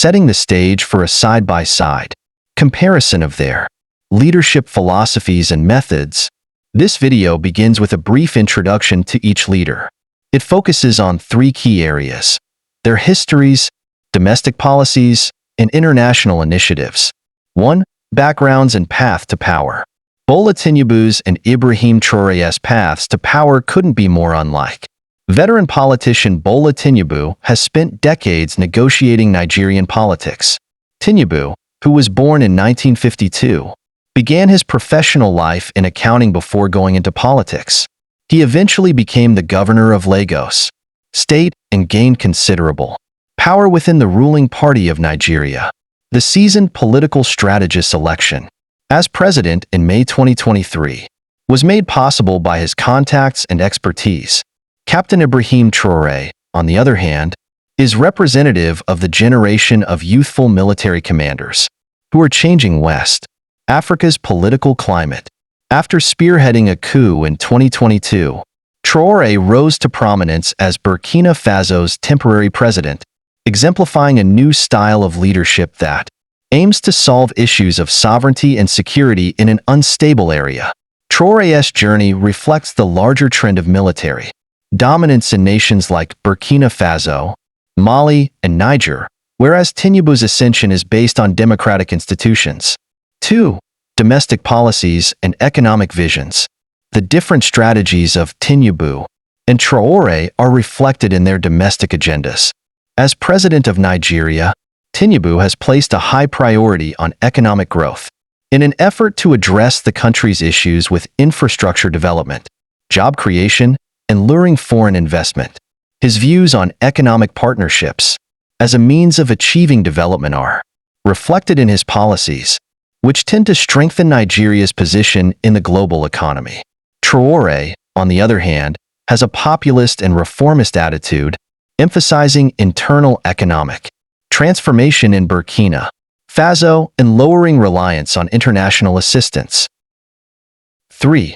setting the stage for a side-by-side comparison of their leadership philosophies and methods. This video begins with a brief introduction to each leader. It focuses on three key areas: their histories, domestic policies, and international initiatives. 1. Backgrounds and path to power. Bola Tinubu's and Ibrahim Traoré's paths to power couldn't be more unlike. Veteran politician Bola Tinubu has spent decades negotiating Nigerian politics. Tinubu, who was born in 1952, began his professional life in accounting before going into politics. He eventually became the governor of Lagos State and gained considerable power within the ruling party of Nigeria. The seasoned political strategist election as president in May 2023 was made possible by his contacts and expertise. Captain Ibrahim Traoré, on the other hand, is representative of the generation of youthful military commanders who are changing West Africa's political climate. After spearheading a coup in 2022, Traoré rose to prominence as Burkina Faso's temporary president, exemplifying a new style of leadership that aims to solve issues of sovereignty and security in an unstable area. Traoré's journey reflects the larger trend of military dominance in nations like Burkina Faso, Mali, and Niger, whereas Tinubu's ascension is based on democratic institutions. 2. Domestic policies and economic visions. The different strategies of Tinubu and Traoré are reflected in their domestic agendas. As president of Nigeria, Tinubu has placed a high priority on economic growth in an effort to address the country's issues with infrastructure development, job creation, and luring foreign investment. His views on economic partnerships as a means of achieving development are reflected in his policies, which tend to strengthen Nigeria's position in the global economy. Traoré, on the other hand, has a populist and reformist attitude, emphasizing internal economic transformation in Burkina Faso and lowering reliance on international assistance. 3.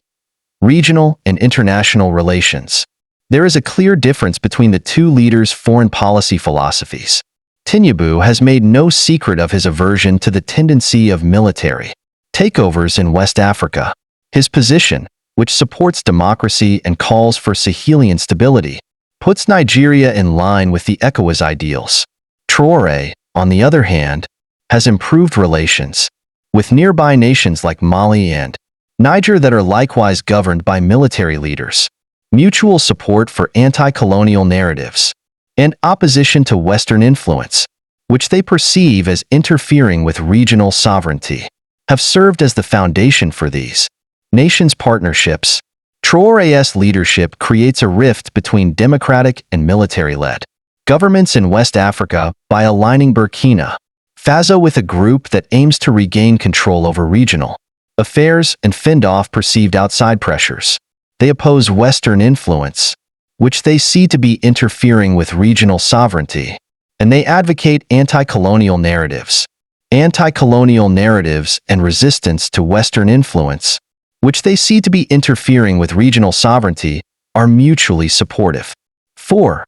Regional and international relations. There is a clear difference between the two leaders' foreign policy philosophies. Tinubu has made no secret of his aversion to the tendency of military takeovers in West Africa. His position, which supports democracy and calls for Sahelian stability, puts Nigeria in line with the ECOWAS ideals. Traoré, on the other hand, has improved relations with nearby nations like Mali and Niger that are likewise governed by military leaders. Mutual support for anti-colonial narratives and opposition to Western influence, which they perceive as interfering with regional sovereignty, have served as the foundation for these nations' partnerships. Traoré's leadership creates a rift between democratic and military-led governments in West Africa by aligning Burkina Faso with a group that aims to regain control over regional affairs and fend off perceived outside pressures. They oppose Western influence, which they see to be interfering with regional sovereignty, and they advocate anti-colonial narratives. Anti-colonial narratives and resistance to Western influence, which they see to be interfering with regional sovereignty, are mutually supportive. 4.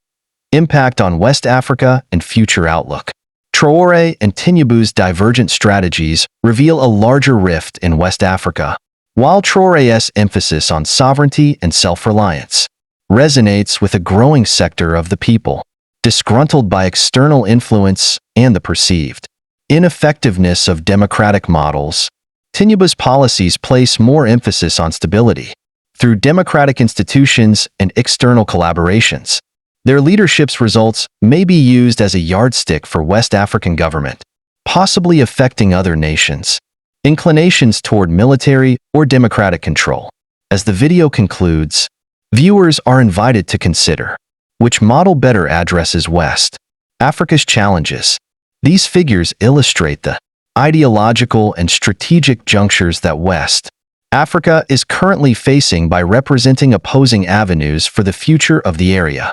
Impact on West Africa and future outlook. Traoré and Tinubu's divergent strategies reveal a larger rift in West Africa, while Traoré's emphasis on sovereignty and self-reliance resonates with a growing sector of the people, disgruntled by external influence and the perceived ineffectiveness of democratic models. Tinubu's policies place more emphasis on stability through democratic institutions and external collaborations. Their leadership's results may be used as a yardstick for West African government, possibly affecting other nations' inclinations toward military or democratic control. As the video concludes, viewers are invited to consider which model better addresses West Africa's challenges. These figures illustrate the ideological and strategic junctures that West Africa is currently facing by representing opposing avenues for the future of the area.